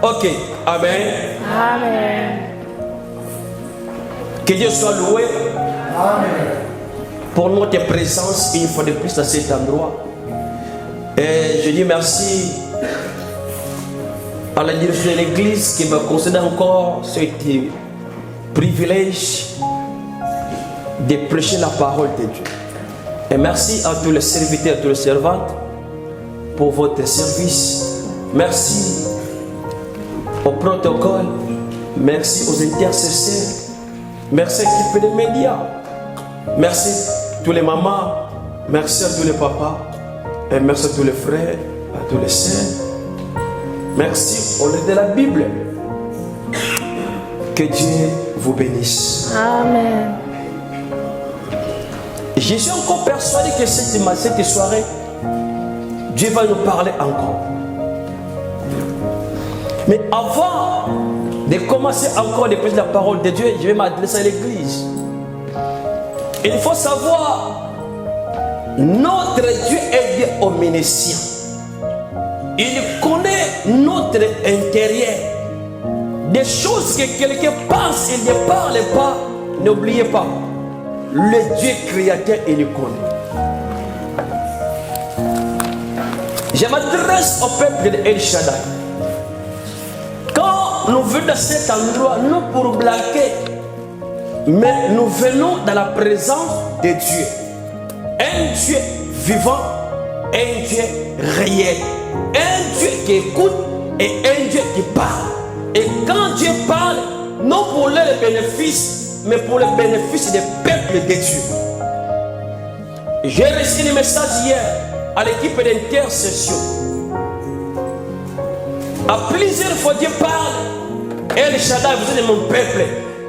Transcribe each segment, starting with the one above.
Ok, amen. Amen. Que Dieu soit loué. Amen. Pour notre présence une fois de plus à cet endroit. Et je dis merci à la direction de l'église qui m'a concédé encore ce privilège de prêcher la parole de Dieu. Et merci à tous les serviteurs et toutes les servantes pour votre service. Merci au protocole. Merci aux intercesseurs. Merci à l'équipe des médias. Merci à tous les mamans. Merci à tous les papas. Et merci à tous les frères, à tous les sœurs. Merci au lieu de la Bible. Que Dieu vous bénisse. Amen. Je suis encore persuadé que cette soirée, Dieu va nous parler encore. Mais avant de commencer encore de prêcher la parole de Dieu, je vais m'adresser à l'église. Il faut savoir, notre Dieu est Dieu omniscient. Il connaît notre intérieur. Des choses que quelqu'un pense, il ne parle pas, n'oubliez pas. Le Dieu créateur, il le connaît. Je m'adresse au peuple de El Shaddai. Quand nous venons dans cet endroit, non pour blaguer, mais nous venons dans la présence de Dieu. Un Dieu vivant, un Dieu réel. Un Dieu qui écoute et un Dieu qui parle. Et quand Dieu parle, non pour les bénéfices, mais pour le bénéfice des peuples de Dieu. J'ai reçu un message hier à l'équipe d'intercession. À plusieurs fois Dieu parle. El Shaddai, vous êtes mon peuple.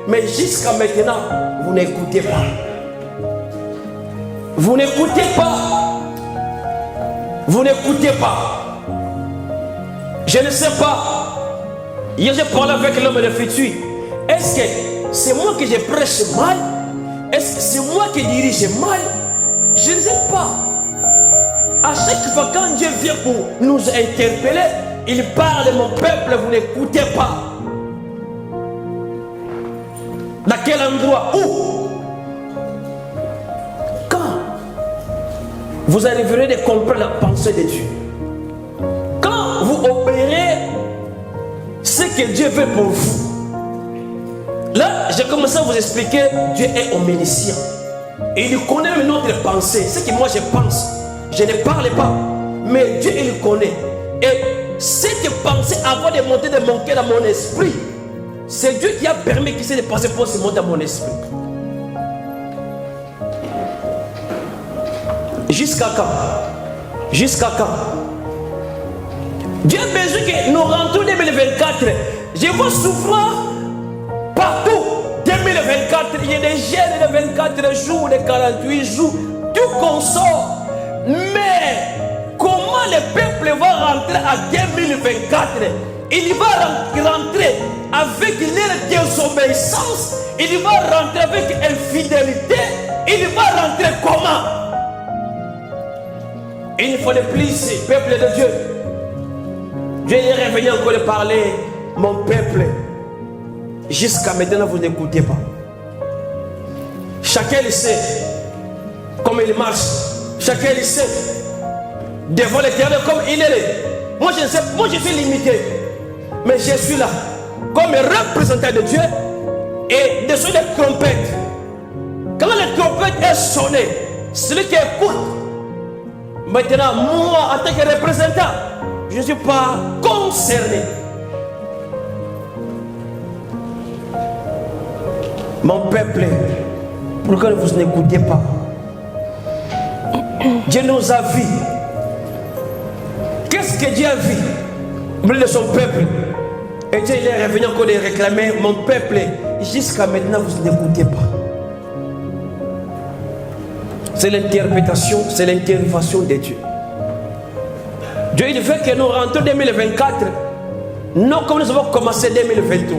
Mais jusqu'à maintenant, vous n'écoutez pas. Vous n'écoutez pas. Vous n'écoutez pas. Je ne sais pas. Hier, j'ai parlé avec l'homme de futur. Est-ce que c'est moi que je prêche mal? Est-ce que c'est moi qui dirige mal? Je ne sais pas. À chaque fois quand Dieu vient pour nous interpeller, il parle de mon peuple, vous n'écoutez pas. Dans quel endroit? Où? Quand vous arriverez de comprendre la pensée de Dieu. Quand vous opérez ce que Dieu veut pour vous. Là, j'ai commencé à vous expliquer, Dieu est omniscient. Et il connaît notre pensée. Ce que moi je pense, je ne parle pas. Mais Dieu, il connaît. Et cette pensée, avant de monter de mon cœur dans mon esprit, c'est Dieu qui a permis que cette pensée puisse monter dans mon esprit. Jusqu'à quand? Jusqu'à quand? Dieu a besoin que nous rentrons en 2024. Je vois souffrir partout. 2024, il y a des jeunes de 24 jours, de 48 jours, tout consort. Mais comment le peuple va rentrer à 2024? Il va rentrer avec leur désobéissance. Il va rentrer avec infidélité. Il va rentrer comment? Une fois de plus, peuple de Dieu. Dieu est revenu encore de parler, mon peuple. Jusqu'à maintenant, vous n'écoutez pas. Chacun le sait comment il marche. Chacun le sait devant l'Éternel comme il est. Moi, je ne sais, moi, je suis limité. Mais je suis là comme représentant de Dieu et de ceux des trompettes. Quand les trompettes est sonné, celui qui écoute, maintenant, moi, en tant que représentant, je ne suis pas concerné. Mon peuple, pourquoi vous n'écoutez pas? Dieu nous a vus. Qu'est-ce que Dieu a vu? Au milieu de son peuple. Et Dieu il est revenu encore de réclamer, mon peuple, jusqu'à maintenant vous n'écoutez pas. C'est l'interprétation, c'est l'intervention de Dieu. Dieu il veut que nous rentrions en 2024, non comme nous avons commencé en 2023.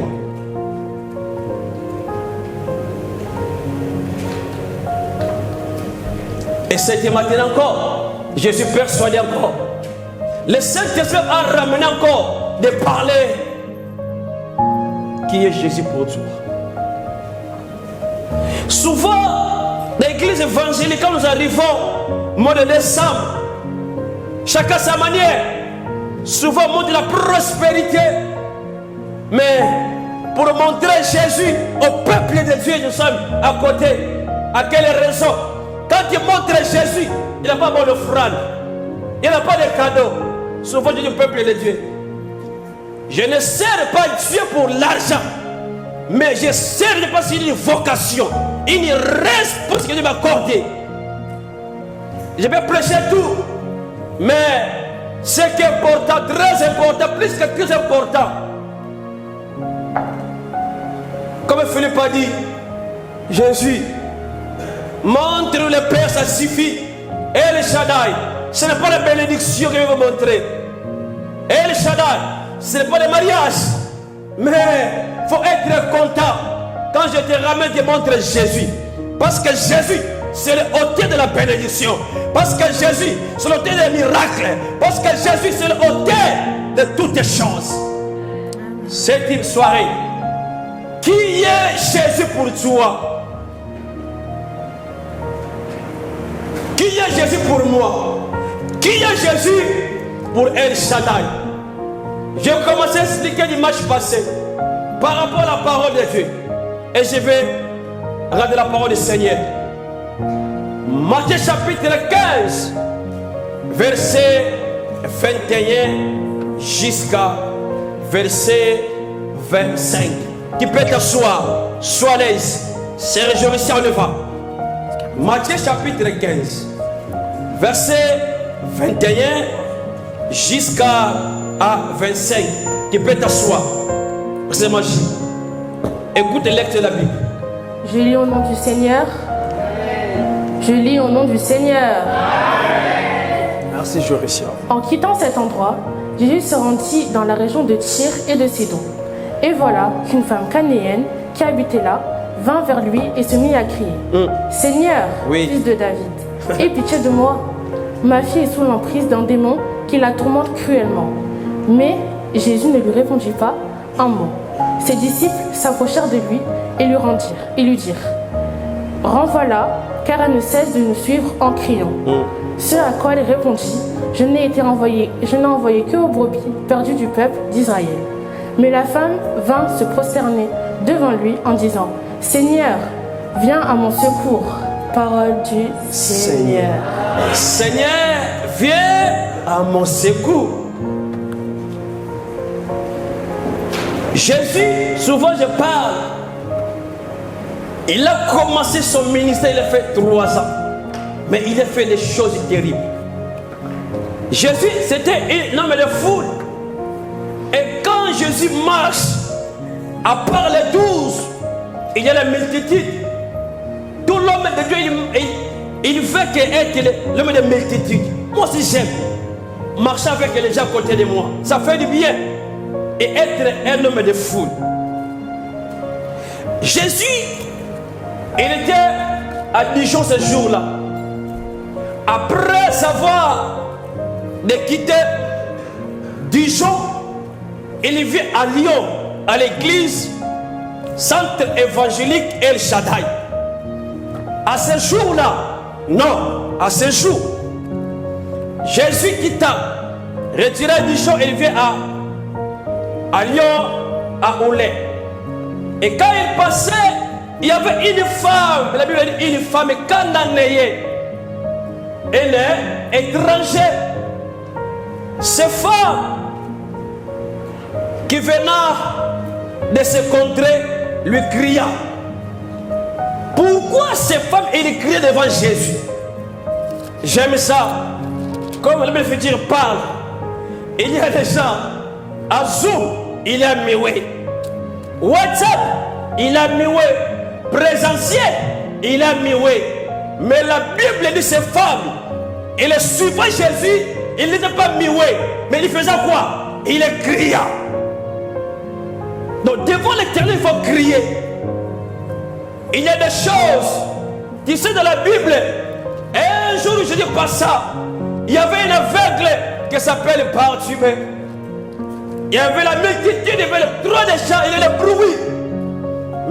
Et c'était maintenant encore, je suis persuadé encore. Le Saint-Esprit a ramené encore de parler qui est Jésus pour toi. Souvent, dans l'église évangélique, quand nous arrivons au mois de décembre, chacun à sa manière, souvent on montre la prospérité, mais pour montrer Jésus au peuple de Dieu, nous sommes à côté. À quelle raison? Quand tu montres Jésus, il n'a pas bon offrande, il n'a pas de cadeau. Souvent, je dis au peuple de Dieu, je ne sers pas Dieu pour l'argent, mais je sers parce qu'il y a une vocation, une responsabilité que Dieu m'a accordée. Je vais prêcher tout, mais ce qui est important, très important, plus que très important, comme Philippe a dit, Jésus, montre-nous le Père, ça suffit. El Shaddai, ce n'est pas la bénédiction que je vais vous montrer. El Shaddai, ce n'est pas le mariage, mais il faut être content. Quand je te ramène, je montre Jésus. Parce que Jésus, c'est l'auteur de la bénédiction. Parce que Jésus, c'est l'auteur des miracles. Parce que Jésus, c'est l'auteur de toutes les choses. C'est une soirée. Qui est Jésus pour toi? Qui est Jésus pour moi? Qui est Jésus pour El Shaddai? J'ai commencé à expliquer dimanche passé par rapport à la parole de Dieu. Et je vais regarder la parole du Seigneur. Matthieu chapitre 15, verset 21 jusqu'à verset 25. Qui peut t'asseoir, sois à l'aise, se réjouissant, on y va. Matthieu chapitre 15, verset 21 jusqu'à 25. Qui peut t'asseoir. C'est magie. Écoute le lecture de la Bible. Je lis au nom du Seigneur. Je lis au nom du Seigneur. Merci, Jorissia. En quittant cet endroit, Jésus se rendit dans la région de Tyr et de Sidon. Et voilà qu'une femme cananéenne qui habitait là vint vers lui et se mit à crier. Seigneur, fils de David, aie pitié de moi. Ma fille est sous l'emprise d'un démon qui la tourmente cruellement. Mais Jésus ne lui répondit pas un mot. Ses disciples s'approchèrent de lui et lui dirent, renvoie-la, car elle ne cesse de nous suivre en criant. Ce à quoi il répondit, je n'ai envoyé que aux brebis perdues du peuple d'Israël. Mais la femme vint se prosterner devant lui en disant, Seigneur, viens à mon secours. Parole du Seigneur. Seigneur, viens à mon secours. Jésus, souvent je parle, il a commencé son ministère, il a fait 3 ans. Mais il a fait des choses terribles. Jésus, c'était un homme de foule. Et quand Jésus marche, à part les 12, il y a la multitude. Tout l'homme de Dieu, il veut être l'homme de multitude. Moi aussi j'aime marcher avec les gens à côté de moi. Ça fait du bien. Et être un homme de foule. Jésus, il était à Dijon ce jour-là. Après savoir de quitter Dijon, il vient à Lyon, à l'église centre évangélique El Shaddai. À ce jour-là, non, à ce jour, Jésus quitta, retiré Dijon, il vient à Lyon, à Oulé. Et quand il passait, il y avait une femme, la Bible dit une femme cananéenne. Elle est étrangère. Ces femmes qui venaient de se contrées lui cria. Pourquoi ces femmes elles crient devant Jésus? J'aime ça. Comme le Bible parle, il y a des gens à Zoom, il a mioué. WhatsApp, il a mioué. Présentiel, il a mioué. Mais la Bible dit ces femmes, il suivait Jésus, il n'était pas mioué. Mais il faisait quoi? Il cria. Donc devant l'Éternel, il faut crier. Il y a des choses, tu sais, dans la Bible, un jour où Jésus passa, il y avait un aveugle qui s'appelle Bartimée. Il y avait la multitude, il y avait le droit des gens, il y avait le bruit.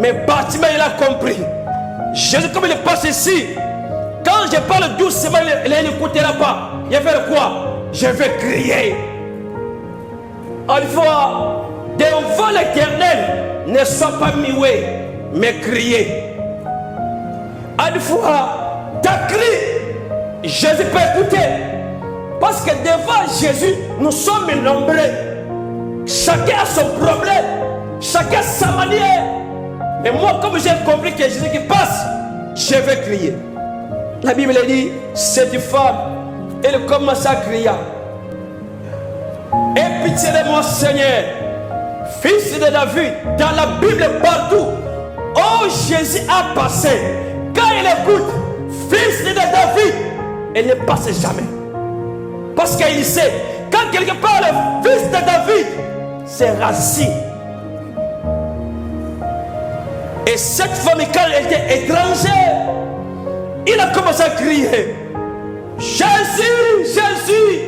Mais Bartimée, il a compris. Jésus, comme il passe ici, quand je parle doucement, il n'écoutera pas. Il va faire quoi? Je vais crier. Une fois, devant l'Éternel, ne sois pas muet, mais crier. Une fois, ta cri, Jésus peut écouter. Parce que devant Jésus, nous sommes nombreux. Chacun a son problème, chacun sa manière. Mais moi, comme j'ai compris que Jésus qui passe, je vais crier. La Bible dit, cette femme, elle commence à crier. Aie pitié de moi, Seigneur, fils de David. Dans la Bible partout, oh Jésus a passé. Quand elle écoute, fils de David, elle ne passe jamais. Parce qu'il sait, quand quelqu'un parle fils de David, c'est racine. Et cette femme, quand elle était étrangère, il a commencé à crier, Jésus, Jésus.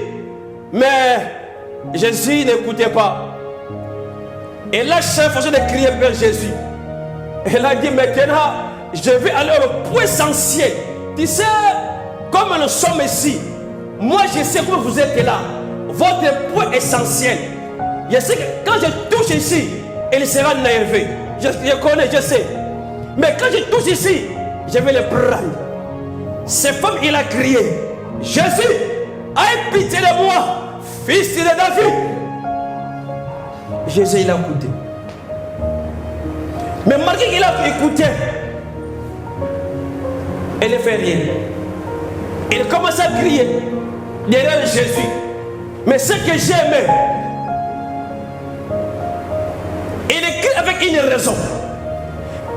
Mais Jésus n'écoutait pas. Elle a cherché de crier vers Jésus. Elle a dit, maintenant, je vais aller au point essentiel. Tu sais, comme nous sommes ici, moi je sais que vous êtes là. Votre point essentiel. Je sais que quand je touche ici, elle sera énervée. Je connais, je sais. Mais quand je touche ici, je vais le prendre. Cette femme, il a crié, Jésus, aie pitié de moi, fils de David. Jésus, il a écouté. Mais malgré qu'il a écouté, elle ne fait rien. Il commence à crier derrière Jésus. Mais ce que j'aime, il écrit avec une raison.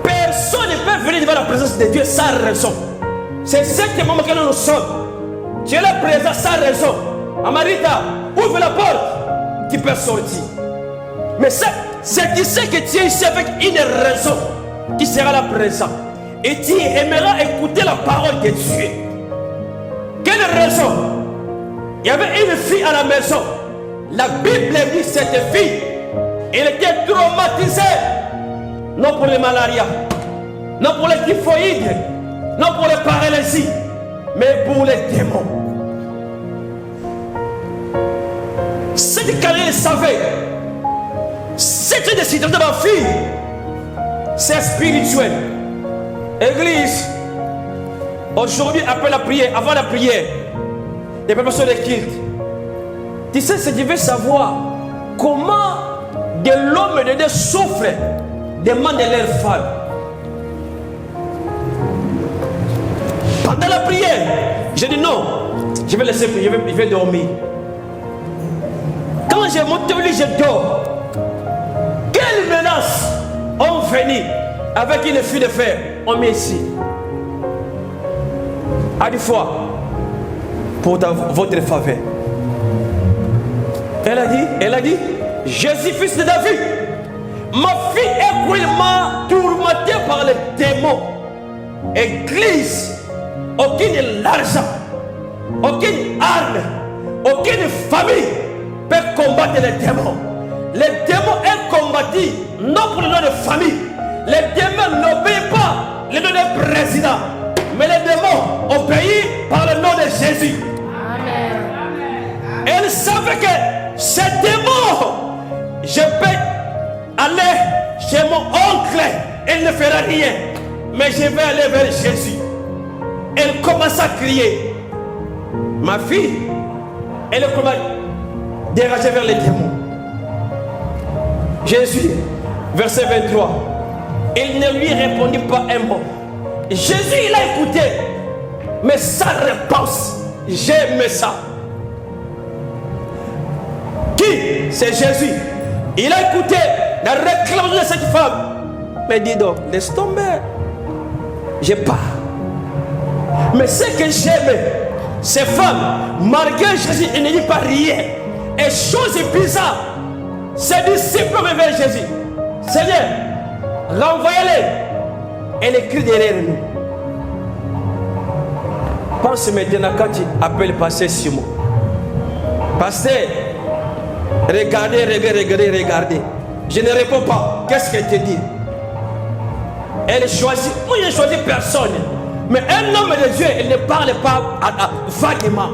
Personne ne peut venir devant la présence de Dieu sans raison. C'est ce moment que nous sommes. Tu es là présent sans raison. Amarita, ouvre la porte. Tu peux sortir. Mais c'est tu sais que tu es ici avec une raison qui sera là présent. Et tu aimeras écouter la parole de Dieu. Quelle raison? Il y avait une fille à la maison. La Bible dit cette fille, elle était traumatisée. Non pour les malarias, non pour les typhoïdes, non pour les paralysies, mais pour les démons. Cette carrière savait, cette décision de ma fille, c'est spirituel. Église, aujourd'hui après la prière, avant la prière, les préparations de culte, tu sais, si tu veux savoir comment de l'homme de Dieu souffre, demande leur femme. Pendant la prière, j'ai dit non, je vais laisser prier, je vais dormir. Quand j'ai monté au lit, je dors. Quelle menace ont venu avec une fille de fer? On met ici. À des fois, pour votre faveur. Elle a dit, Jésus, fils de David, ma fille est cruellement tourmentée par les démons. Église, aucune argent, aucune arme, aucune famille peut combattre les démons. Les démons sont combattus non pour le nom de famille. Les démons n'obéissent pas le nom de président, mais les démons obéissent par le nom de Jésus. Amen. Elle savait que ces démons, je peux aller chez mon oncle, elle ne fera rien, mais je vais aller vers Jésus. Elle commence à crier. Ma fille, elle commence à déranger vers les démons. Jésus, verset 23, il ne lui répondit pas un mot. Jésus, il a écouté, mais sa réponse, j'aime ça. Qui? C'est Jésus. Il a écouté la réclamation de cette femme. Mais dis donc, laisse tomber. Je pars. Mais ce que j'aime, ces femmes, malgré Jésus, il ne dit pas rien. Et chose bizarre, ses disciples vont vers Jésus. Seigneur, renvoyez-les. Elle écrit derrière nous. Pense maintenant quand tu appelles Pasteur Simon. Pasteur, Regardez. Je ne réponds pas. Qu'est-ce qu'elle te dit? Elle choisit. Moi, je ne choisis personne. Mais un homme de Dieu, il ne parle pas vaguement.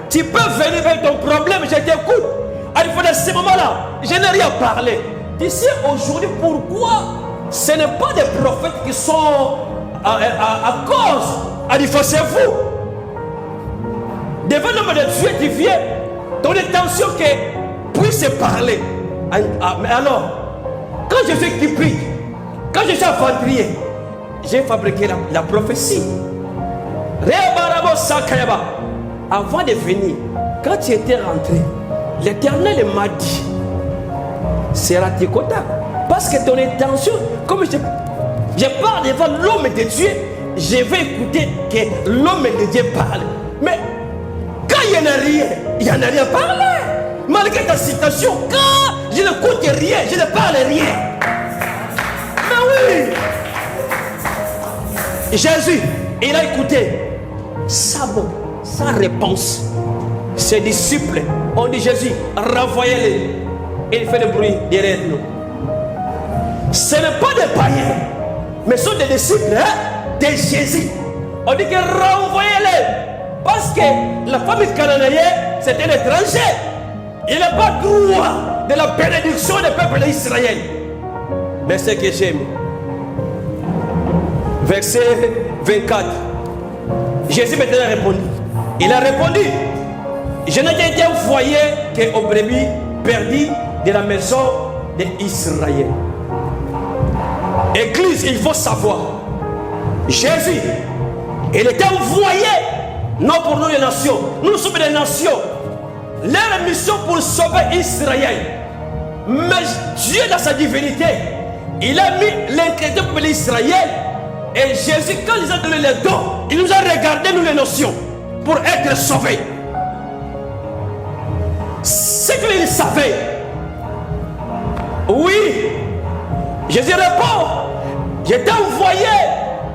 Tu peux venir avec ton problème, je t'écoute. Il faut dans ce moment-là, je n'ai rien parlé. Tu sais aujourd'hui pourquoi ce n'est pas des prophètes qui sont à cause. Il faut c'est vous. Devant l'homme de Dieu, tu viens. Ton intention que puisse parler. Mais alors, quand je suis typique, quand je suis aventurier, j'ai fabriqué la prophétie. Avant de venir, quand tu étais rentré, l'Éternel m'a dit, c'est Ratikota. Parce que ton intention, comme je parle devant l'homme de Dieu, je vais écouter que l'homme de Dieu parle. Mais quand il n'y en a rien parlé. Malgré ta citation, quand je n'écoute rien, je ne parle rien. Mais oui, Jésus, il a écouté. Sa réponse. Ses disciples ont dit Jésus, renvoyez-les. Il fait le bruit derrière nous. Ce n'est pas des païens, mais ce sont des disciples de Jésus. On dit que renvoyez-les. Parce que la famille cananéenne, c'était l'étranger. Il n'a pas droit de la bénédiction des peuples d'Israël. Mais ce que j'aime, verset 24, Jésus maintenant a répondu. Il a répondu, je n'ai été envoyé qu'aux brebis perdues de la maison d'Israël. Église, il faut savoir, Jésus, il était envoyé, non pour nous les nations, nous sommes des nations. Leur mission pour sauver Israël. Mais Dieu dans sa divinité, il a mis l'incrédit pour l'Israël. Et Jésus, quand il nous a donné les dons, il nous a regardé, nous les nations, pour être sauvés. C'est qu'il savait. Oui, Jésus répond, j'étais envoyé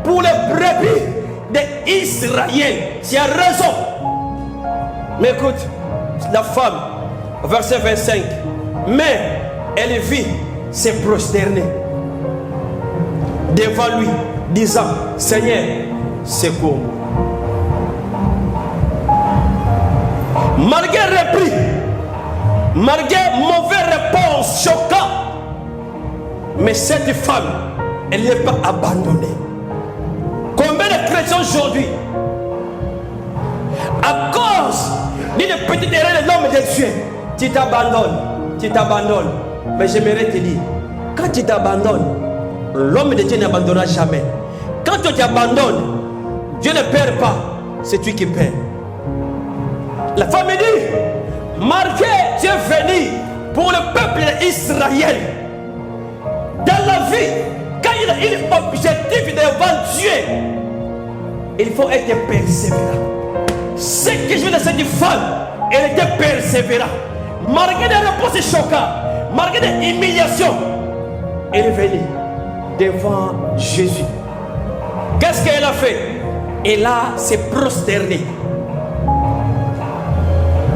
pour les brebis d'Israël. Tu as raison. Mais écoute, la femme, verset 25, mais elle vit se prosterner devant lui, disant, Seigneur, secours. Malgré repris, malgré mauvaise réponse choquante, mais cette femme, elle n'est pas abandonnée. Combien de chrétiens aujourd'hui, à cause d'une petite erreur de l'homme de Dieu, tu t'abandonnes. Mais j'aimerais te dire, quand tu t'abandonnes, l'homme de Dieu n'abandonnera jamais. Quand tu t'abandonnes, Dieu ne perd pas, c'est tu qui perds. La femme dit, malgré Dieu venu pour le peuple d'Israël, dans la vie, quand il a un objectif devant Dieu, il faut être persévérant. Ce que je veux de cette femme, elle était persévérante. Malgré des réponses choquantes, malgré des humiliations, elle est venue devant Jésus. Qu'est-ce qu'elle a fait? Elle a se prosternée.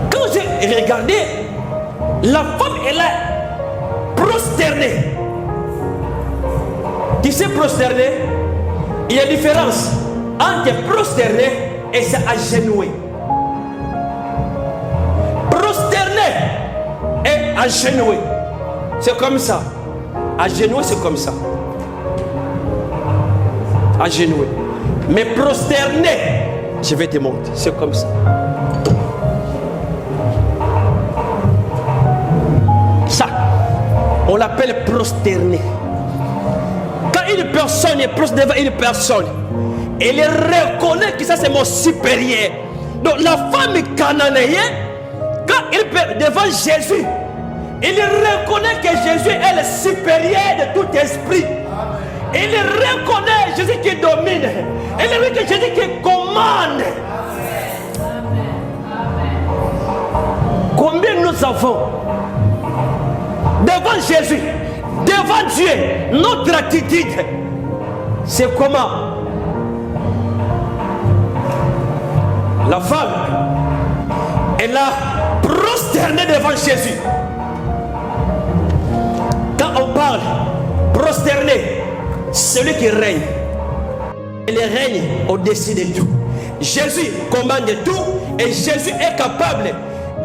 Quand j'ai regardé, la femme, elle a prosterné. Tu sais prosterner? Il y a une différence entre prosterner et s'agenouiller. Prosterner et agenouiller. C'est comme ça. Agenouiller, c'est comme ça. Agenouiller. Mais prosterner, je vais te montrer. C'est comme ça. Ça, on l'appelle prosterner. Quand une personne est proche devant une personne, elle reconnaît que ça c'est mon supérieur. Donc la femme cananéenne, quand elle est devant Jésus, elle reconnaît que Jésus est le supérieur de tout esprit. Elle reconnaît Jésus qui domine. Elle reconnaît Jésus qui commande. Combien nous avons devant Jésus, devant Dieu, notre attitude, c'est comment? La femme, elle a prosterné devant Jésus. original, prosterné, celui qui règne. Il règne au-dessus de tout. Jésus commande tout et Jésus est capable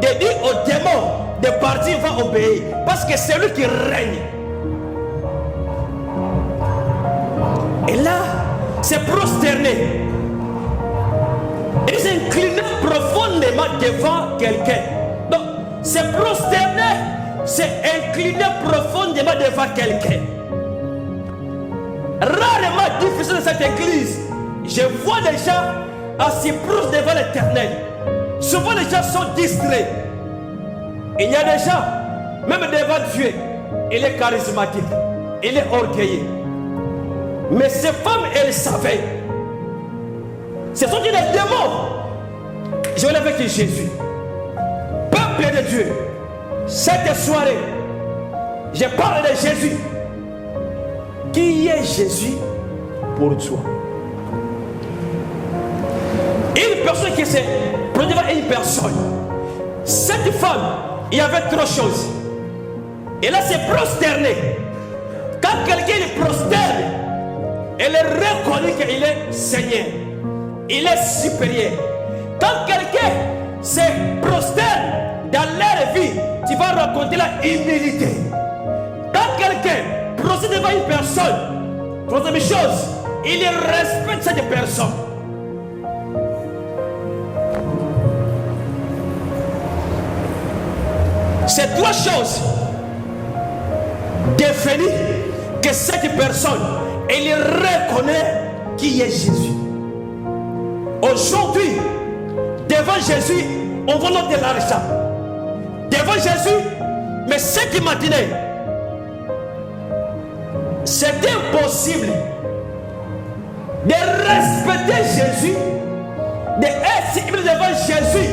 de dire aux démons de partir, va obéir. Parce que c'est lui qui règne. Et là, c'est prosterné. Ils s'inclinaient profondément devant quelqu'un. Donc, c'est prosterné, c'est incliner profondément devant quelqu'un. Rarement difficile dans cette église, je vois des gens assis proches devant l'Éternel. Souvent les gens sont distraits. Il y a des gens, même devant Dieu, il est charismatique, il est orgueilleux. Mais ces femmes, elles savaient. Ce sont des démons. Je vais avec Jésus. Peuple de Dieu, cette soirée, je parle de Jésus. Qui est Jésus pour toi? Une personne qui s'est produite devant une personne. Cette femme, il y avait trois choses. Et là, c'est prosterné. Quand quelqu'un est prosterne, elle reconnaît qu'il est Seigneur. Il est supérieur. Quand quelqu'un se prosterne dans leur vie, tu vas rencontrer la humilité. Quand quelqu'un procède devant une personne, troisième chose, il respecte cette personne. Ces trois choses définissent que cette personne, elle reconnaît qui est Jésus. Aujourd'hui, devant Jésus, on va donner de l'argent. Devant Jésus, mais cette matinée, c'est impossible de respecter Jésus, d'être humble devant Jésus,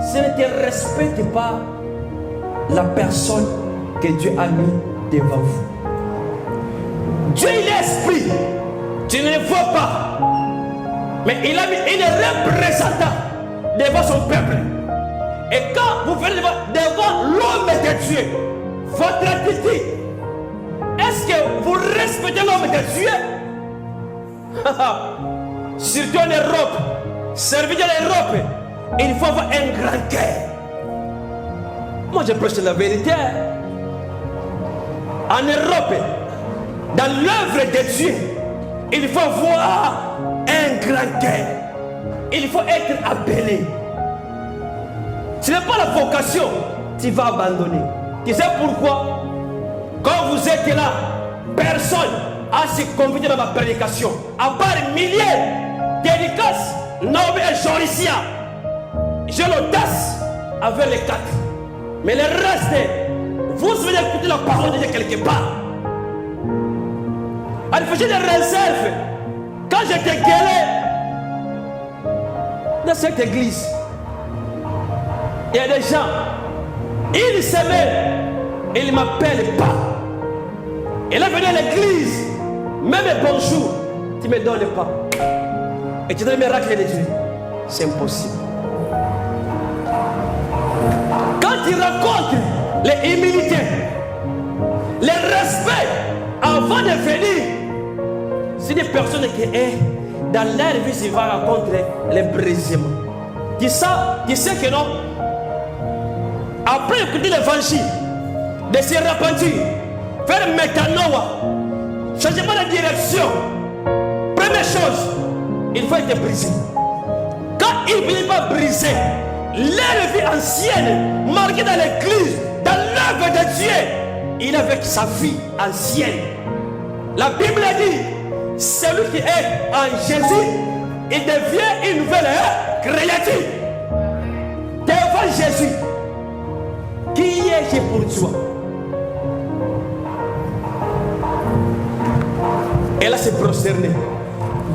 si tu ne respectes pas la personne que Dieu a mis devant vous. Dieu il est esprit, tu ne le vois pas, mais il a mis un représentant devant son peuple. Et quand vous venez devant l'homme de Dieu, votre attitude, est-ce que vous respectez l'homme de Dieu? Surtout en Europe, servir dans l'Europe, il faut avoir un grand cœur. Moi je prêche la vérité. En Europe, dans l'œuvre de Dieu, il faut avoir un grand cœur. Il faut être appelé. Ce n'est pas la vocation, tu vas abandonner. Tu sais pourquoi? Quand vous êtes là, personne a se convié dans ma prédication. À part milliers dédicaces, Naomi et Joricia. J'ai l'audace avec les quatre. Mais le reste, vous venez écouter la parole de Dieu quelque part. Il faut des réserves. Quand j'étais guéri dans cette église, il y a des gens, ils s'aimaient, ils ne m'appellent pas. Et là, venez à l'église, même bonjour, tu ne me donnes pas. Et tu donnes le miracle de Dieu. C'est impossible. Quand tu rencontres les humilités, les respects, avant de venir, c'est des personnes qui sont dans leur vie, ils vont rencontrer les brisements. Tu sais que non. Après écouter l'évangile, de se repentir, faire métanoïa, changement de direction, première chose, il faut être brisé. Quand il ne va pas briser, leur vie ancienne, marquée dans l'église, dans l'œuvre de Dieu, il a vécu sa vie ancienne. La Bible dit, celui qui est en Jésus, il devient une nouvelle créature. Devant Jésus, qui est pour toi? Elle s'est prosternée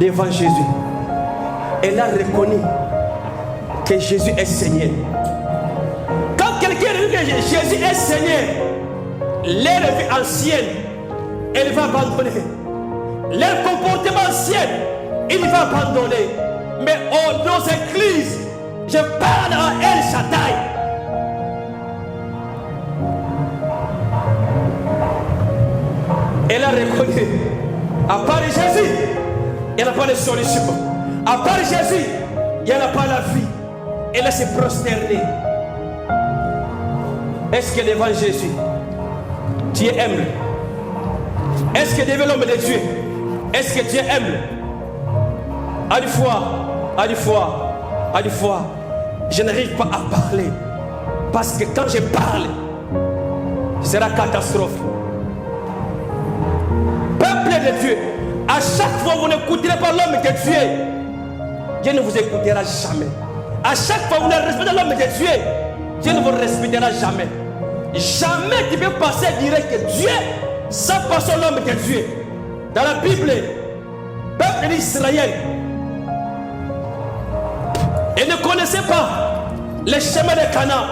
devant Jésus. Elle a reconnu que Jésus est Seigneur. Quand quelqu'un dit que Jésus est Seigneur, leur vie ancienne, elle va abandonner. Leur comportement ancien, il va abandonner. Mais dans nos églises, je parle à El Shaddai. Elle a reconnu. À part Jésus, il n'y a pas de solution. À part Jésus, il n'y a pas la vie. Elle s'est prosternée. Est-ce que devant Jésus, tu es humble? Est-ce que devant l'homme de Dieu, est-ce que tu es humble? À des fois, je n'arrive pas à parler. Parce que quand je parle, ce sera catastrophe. Peuple de Dieu, à chaque fois vous n'écouterez pas l'homme de Dieu, Dieu ne vous écoutera jamais. À chaque fois vous ne respectez l'homme de Dieu, Dieu ne vous respectera jamais. Jamais tu peux passer à dire que Dieu sans passer l'homme de Dieu. Dans la Bible, peuple d'Israël, ils ne connaissaient pas les chemins de Canaan.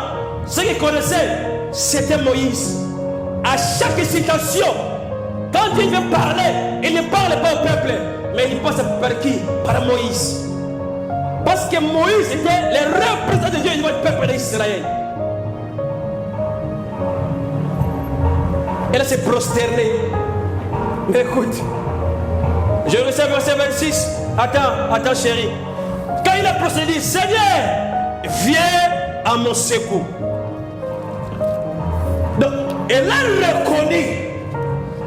Ceux qui connaissaient, c'était Moïse. À chaque citation, quand Dieu veut parler, il ne parle pas au peuple, mais il passe par qui? Par Moïse. Parce que Moïse était le représentant de Dieu devant le peuple d'Israël. Elle s'est prosternée. Mais écoute, je reçois verset 26. Attends chérie. Quand il a procédé, Seigneur, viens à mon secours. Donc, elle a reconnu.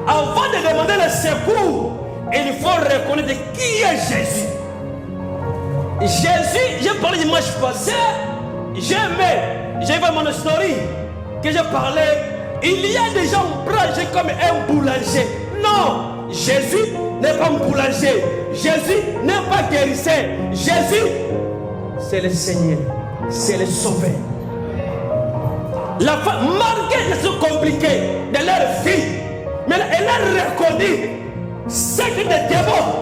Avant de demander le secours, il faut reconnaître qui est Jésus. Jésus, j'ai parlé dimanche passé, j'ai vu mon story, que j'ai parlé. Il y a des gens prêts comme un boulanger. Non, Jésus n'est pas un boulanger. Jésus n'est pas guérisseur. Jésus, c'est le Seigneur, c'est le Sauveur. La femme, malgré les choses compliquées de leur vie, mais elle a reconnu ce que des démons.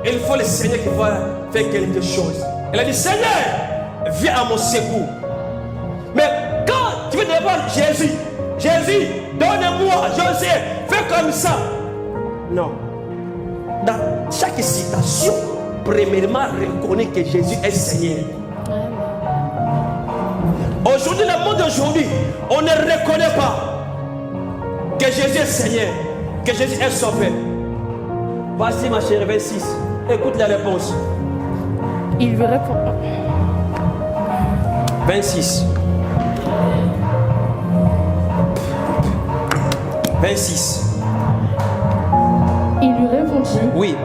Il faut le Seigneur qui va faire quelque chose. Elle a dit, Seigneur, viens à mon secours. Mais quand tu veux devant Jésus, Jésus, donne-moi, José, fais comme ça. Non. Dans chaque citation, premièrement, reconnais que Jésus est Seigneur. Aujourd'hui, le monde d'aujourd'hui, on ne reconnaît pas que Jésus est Seigneur, que Jésus est Sauveur. Voici ma chérie, 26. Écoute la réponse. Il lui répond. 26. 26. Il lui répondit. Oui.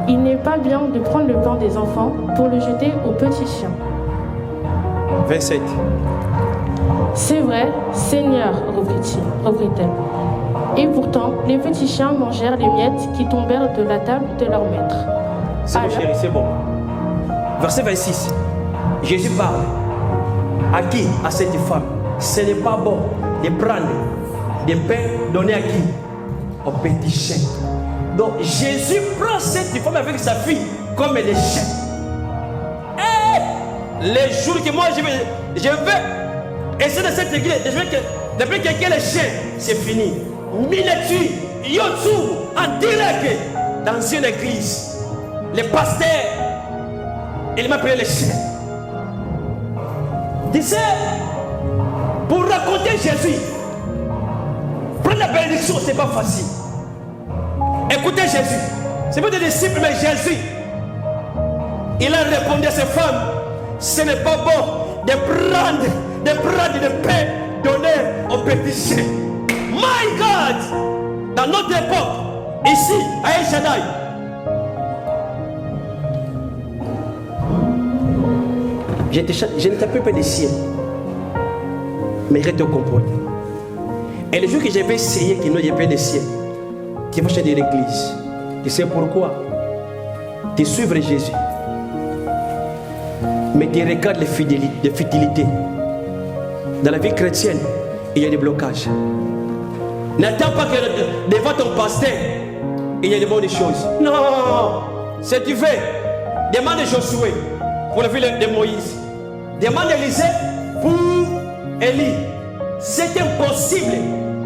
Il n'est pas bien de prendre le pain des enfants pour le jeter aux petits chiens. 27. C'est vrai, Seigneur, reprit-elle. Et pourtant, les petits chiens mangèrent les miettes qui tombèrent de la table de leur maître. C'est bon, chérie, c'est bon. Verset 26. Jésus parle. À qui? À cette femme. Ce n'est pas bon de prendre des pains donnés à qui? Aux petits chiens. Donc Jésus prend cette femme avec sa fille comme des chiens. Et les jours que moi je vais essayer de cette église, depuis que les chiens, c'est fini. Miletu, Yotsu, en direct dans une église. Les pasteurs, il m'appelait les chiens. Tu sais, pour raconter Jésus, prendre la bénédiction, c'est pas facile. Écoutez Jésus, c'est pas des disciples, mais Jésus, il a répondu à ces femmes, ce n'est pas bon de prendre des pains donnés aux petits chiens. My God, dans notre époque, ici, à El Shaddai, je ne t'appelle pas des cieux, mais je te comprends. Et le jour que je vais essayer qu'il n'y ait pas des cieux, tu vas chercher de l'église. Tu sais pourquoi? Tu suivre Jésus. Mais tu regardes les fidélités. Dans la vie chrétienne, il y a des blocages. N'attends pas que devant ton pasteur, il y a des bonnes choses. Non, si tu veux, demande Josué pour la vie de Moïse. Demande Élisée pour Élie. C'est impossible.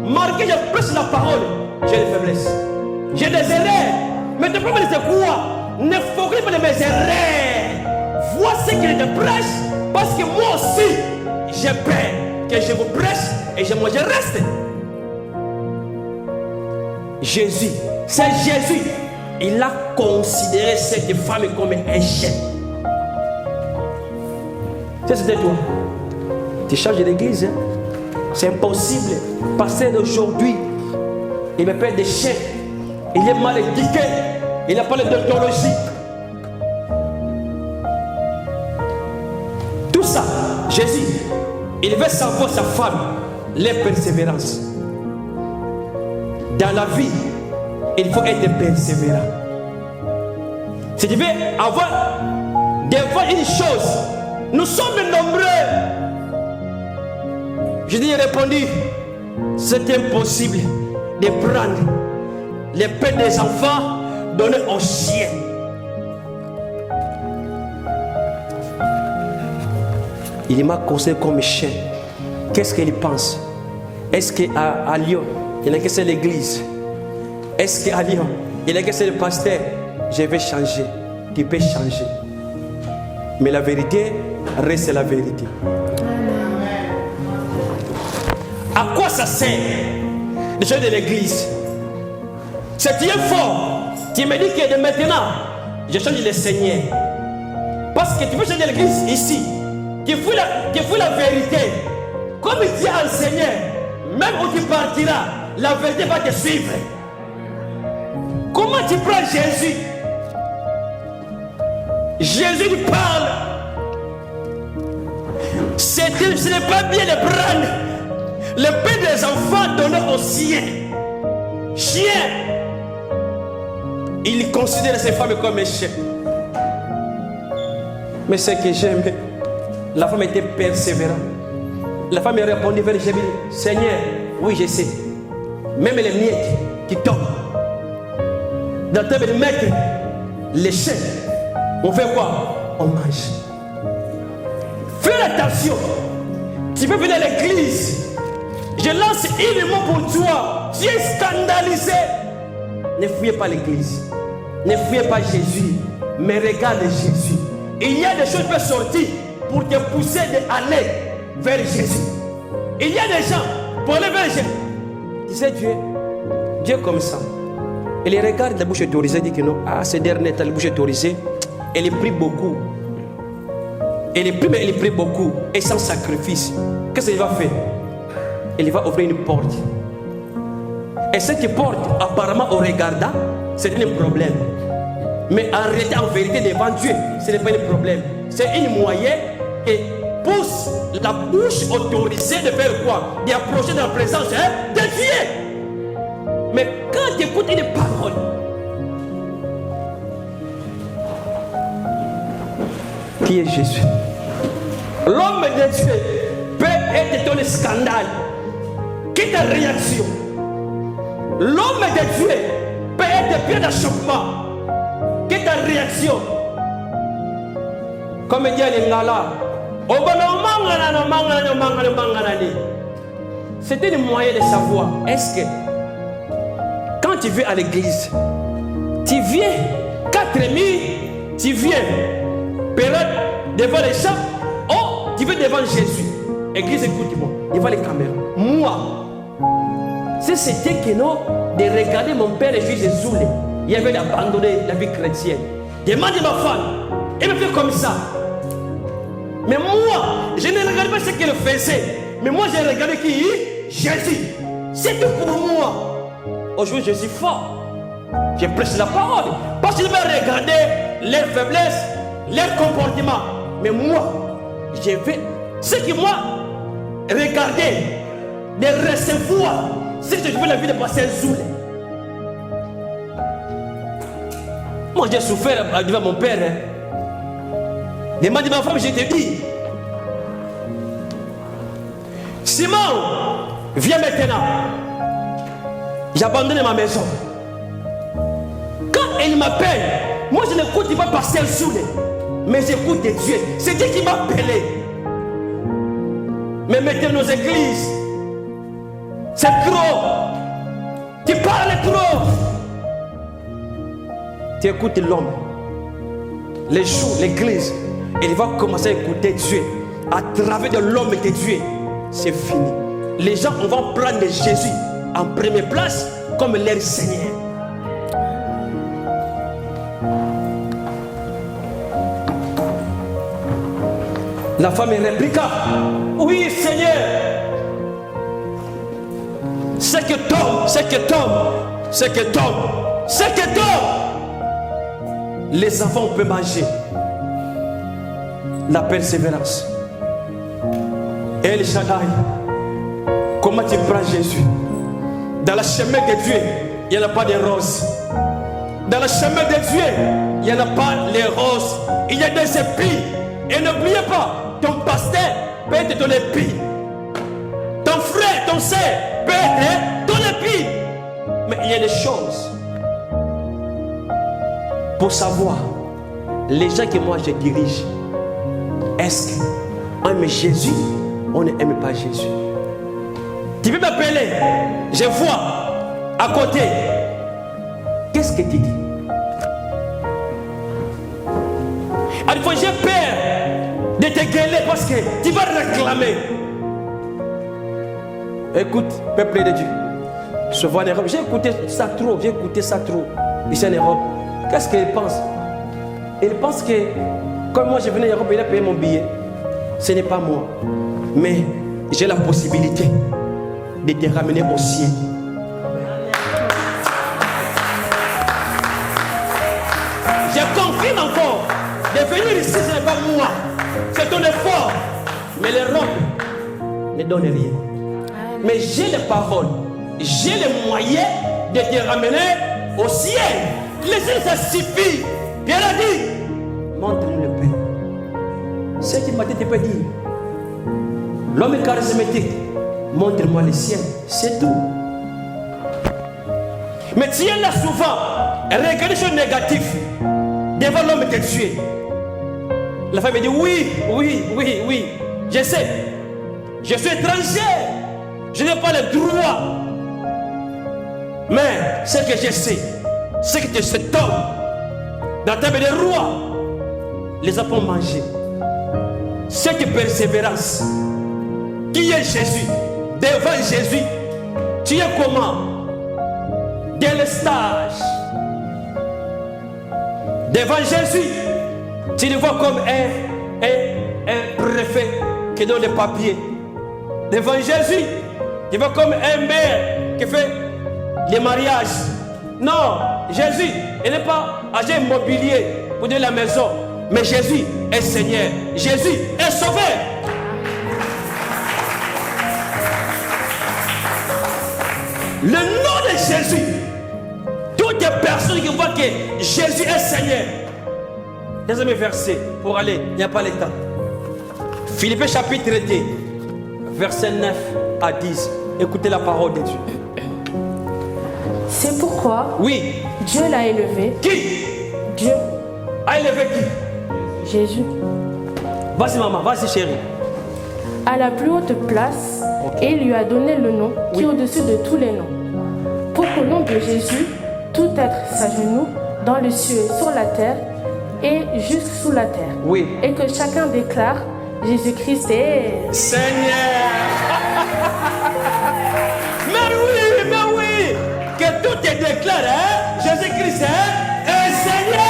Malgré que je prêche la parole, j'ai des faiblesses. J'ai des erreurs. Mais ton problème c'est quoi? Ne focus pas de mes erreurs. Vois ce que je te prêche. Parce que moi aussi, j'ai peur que je vous prêche et moi je reste. Jésus c'est Jésus. Il a considéré cette femme comme un chef. C'était toi. Tu changes d'église. Hein? C'est impossible. Pasteur d'aujourd'hui, il me paie des chefs. Il est mal éduqué. Il n'a pas de théologie. Tout ça, Jésus, il veut savoir sa femme, les persévérances. Dans la vie, il faut être persévérant. Si tu veux avoir devant une chose, nous sommes nombreux. Je lui ai répondu, c'est impossible de prendre les pains des enfants, donner aux chiens. Il m'a conseillé comme chien. Qu'est-ce qu'il pense? Est-ce qu'à Lyon, il n'y a que c'est l'église? Est-ce qu'à Lyon, il n'y a que c'est le pasteur? Je vais changer. Tu peux changer. Mais la vérité reste la vérité. À quoi ça sert de changer de l'église? C'est tu es fort. Tu me dis que de maintenant, je change le Seigneur. Parce que tu peux changer l'église ici. Tu fous la vérité. Comme Dieu a enseigné, même où tu partiras, la vérité va te suivre. Comment tu prends Jésus? Jésus lui parle. Ce n'est pas bien de prendre le pain des enfants donné aux siens. Chien. Il considère ces femmes comme un chien. Mais ce que j'aime, la femme était persévérante. La femme a répondu vers Jésus, Seigneur, oui je sais. Même les miettes qui tombent dans la table de maître, les chiens, on fait quoi? On mange. Fais attention. Tu peux venir à l'église. Je lance un mot pour toi. Tu es scandalisé. Ne fuyez pas l'église. Ne fuyez pas Jésus. Mais regarde Jésus. Il y a des choses qui peuvent sortir pour te pousser d'aller vers Jésus. Il y a des gens pour aller vers Jésus. Tu sais Dieu comme ça. Il regarde la bouche autorisée et dit que non, ces derniers temps, la bouche autorisée, elle prie beaucoup. Elle prie beaucoup et sans sacrifice. Qu'est-ce qu'il va faire? Il va ouvrir une porte. Et cette porte, apparemment, au regardant, c'est un problème. Mais en réalité, en vérité, devant Dieu, ce n'est pas un problème. C'est une moyen qui pousse la bouche autorisée de faire quoi? D'approcher dans la présence de Dieu. Mais quand tu écoutes une parole, qui est Jésus? L'homme de Dieu peut être ton scandale. Quelle est ta réaction? L'homme de Dieu peut être plein d'achoppement. Quelle est ta réaction? Comme dit Lingala, c'est un moyen de savoir. Est-ce que quand tu viens à l'église, tu viens 4 nuits, tu viens période devant les gens, oh, tu viens devant Jésus. Église, écoute-moi, devant les caméras. Moi, si c'était que non, de regarder mon père et fils Jésus, il avait abandonné la vie chrétienne. Demande ma femme, elle me fait comme ça. Mais moi, je ne regardais pas ce qu'elle faisait. Mais moi, j'ai regardé qui? Jésus. C'est tout pour moi. Aujourd'hui, je suis fort. Je prêche la parole. Parce que je vais regarder leurs faiblesses, leurs comportements. Mais moi, je vais, ce qui moi, regarder, de recevoir, c'est que je veux la vie de passer Zoulé. Moi, j'ai souffert devant mon père. Demande ma femme, je te dis. Simon, viens maintenant. J'ai abandonné ma maison. Quand il m'appelle, moi je n'écoute pas passer sous les, mais j'écoute Dieu. C'est Dieu qui m'a appelé. Mais mettez nos églises. C'est trop. Tu parles trop. Tu écoutes l'homme. Les jours, l'église, il va commencer à écouter Dieu. À travers de l'homme et de Dieu, c'est fini. Les gens vont prendre Jésus en première place comme leur Seigneur. La femme répliqua, oui Seigneur. C'est que les enfants peuvent manger. La persévérance. Et le Shaddai, comment tu prends Jésus? Dans le chemin de Dieu, il n'y en a pas de roses. Dans le chemin de Dieu, il n'y en a pas les roses. Il y a des épis. Et n'oubliez pas, ton pasteur peut être ton épi. Ton frère, ton sœur peut être ton épi. Mais il y a des choses pour savoir les gens que moi je dirige. Est-ce qu'on aime Jésus ou on n'aime pas Jésus? Tu peux m'appeler, je vois à côté. Qu'est-ce que tu dis? Alors j'ai peur de te gueuler parce que tu vas réclamer. Écoute, peuple de Dieu, je vois en Europe, j'ai écouté ça trop, ici en Europe. Qu'est-ce qu'il pense? Il pense que, comme moi je venais en Europe, il a payé mon billet. Ce n'est pas moi. Mais j'ai la possibilité de te ramener au ciel. Je confirme encore, de venir ici, ce n'est pas moi. C'est ton effort. Mais l'Europe ne donne rien. Mais j'ai les paroles, j'ai les moyens de te ramener au ciel. Laissez ça suffit. Bien a dit, montre-nous le pain. Ce qui m'a dit, tu peux dire. L'homme charismatique, montre-moi le ciel. C'est tout. Mais tu es là souvent, regardez les choses négatives devant l'homme que tu es. La femme me dit oui, je sais. Je suis étranger. Je n'ai pas le droit. Mais ce que je sais, c'est que cet homme, dans la table des rois, les a pas mangés. Cette persévérance, qui est Jésus, devant Jésus, tu es comment? Dès le stage, devant Jésus, tu le vois comme un préfet qui donne les papiers. Devant Jésus, tu vois comme un maire qui fait les mariages. Non, Jésus, il n'est pas agent immobilier pour donner la maison. Mais Jésus est Seigneur. Jésus est sauveur. Le nom de Jésus, toutes les personnes qui voient que Jésus est Seigneur. Deuxième verset pour aller, il n'y a pas le temps. Philippiens chapitre 2, verset 9 à 10. Écoutez la parole de Dieu. C'est pourquoi Dieu l'a élevé. Qui? Dieu a élevé qui? Jésus. Vas-y maman, vas-y chérie. À la plus haute place, et il lui a donné le nom qui est au-dessus de tous les noms. Pour qu'au nom de Jésus, tout être s'agenouille dans le ciel, sur la terre et jusque sous la terre. Et que chacun déclare Jésus-Christ est Seigneur. Mais oui, que tout est déclaré, hein? Jésus-Christ est Seigneur.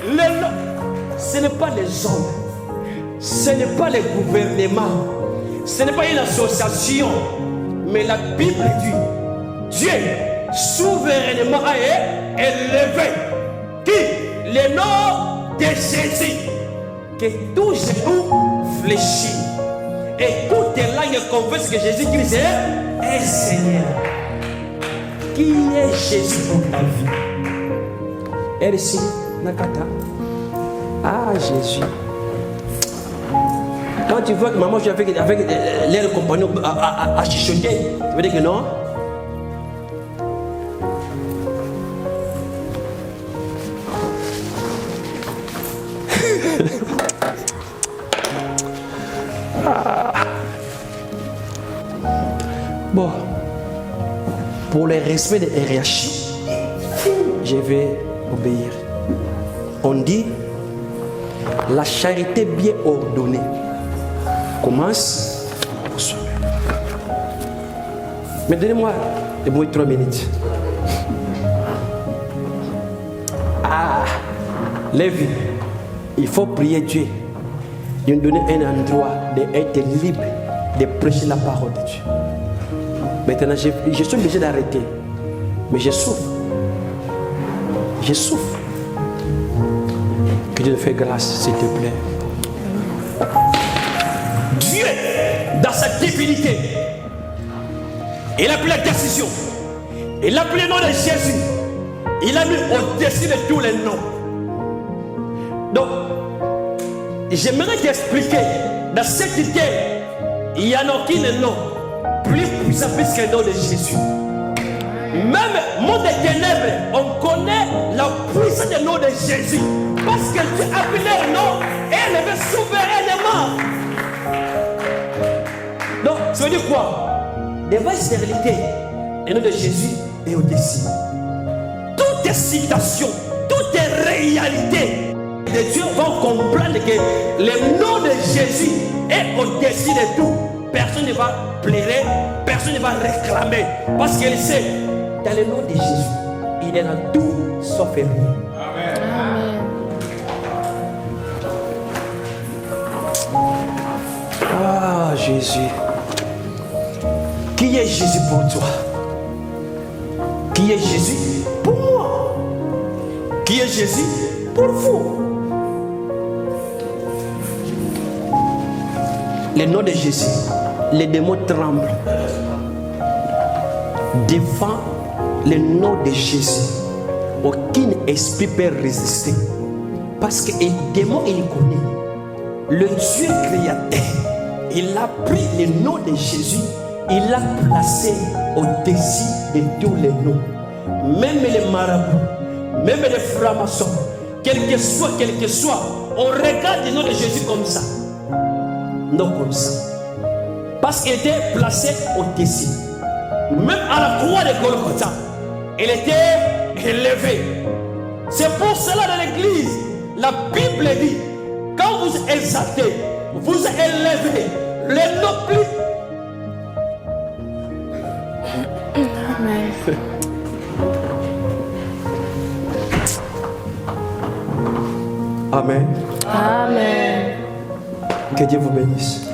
Mais non, ce n'est pas les hommes, ce n'est pas les gouvernements, ce n'est pas une association, mais la Bible dit Dieu souverainement a élevé qui? Le nom de Jésus, que tout genou fléchit et toute langue confesse que Jésus-Christ est Seigneur. Qui est Jésus dans ta vie? RC Nakata. Ah, Jésus. Quand tu vois que maman joue avec les compagnons à chuchoter, tu veux dire que non? Bon, pour le respect de hiérarchie, je vais obéir. On dit la charité bien ordonnée commence au sommet. Mais donnez-moi au moins 3 minutes. Ah, Lévi, Il faut prier Dieu de nous donner un endroit d'être libre de prêcher la parole de Dieu. Maintenant, je suis obligé d'arrêter. Mais je souffre. Je souffre. Que Dieu te fasse grâce, s'il te plaît. Dieu, dans sa divinité, il a pris la décision. Il a pris le nom de Jésus. Il a mis au-dessus de tous les noms. Donc, j'aimerais t'expliquer, dans cette idée, il n'y en a aucun nom plus puissant que le nom de Jésus. Même monde des ténèbres, on connaît la puissance du nom de Jésus. Parce que Dieu a appelé le nom et élevé souverainement. Donc, ça veut dire quoi? Devant cette réalité, le nom de Jésus est au-dessus. Toute citation, toute réalité de Dieu vont comprendre que le nom de Jésus est au-dessus de tout. Personne ne va pleurer, personne ne va réclamer. Parce qu'il sait, dans le nom de Jésus, il est dans tout sauf rien. Amen. Ah, Jésus. Qui est Jésus pour toi? Qui est Jésus pour moi? Qui est Jésus pour vous? Le nom de Jésus, les démons tremblent devant le nom de Jésus. Aucun esprit peut résister. Parce que le démon, il connaît. Le Dieu créateur, il a pris le nom de Jésus, il l'a placé au-dessus de tous les noms. Même les marabouts, même les francs-maçons, quel que soit, on regarde le nom de Jésus comme ça. Non comme ça. Parce qu'il était placé au-dessus. Même à la croix de Golgotha, il était élevé. C'est pour cela dans l'église, la Bible dit, quand vous exaltez, vous élevez le nom plus. Amen. Amen. Amen. Que Dieu vous bénisse.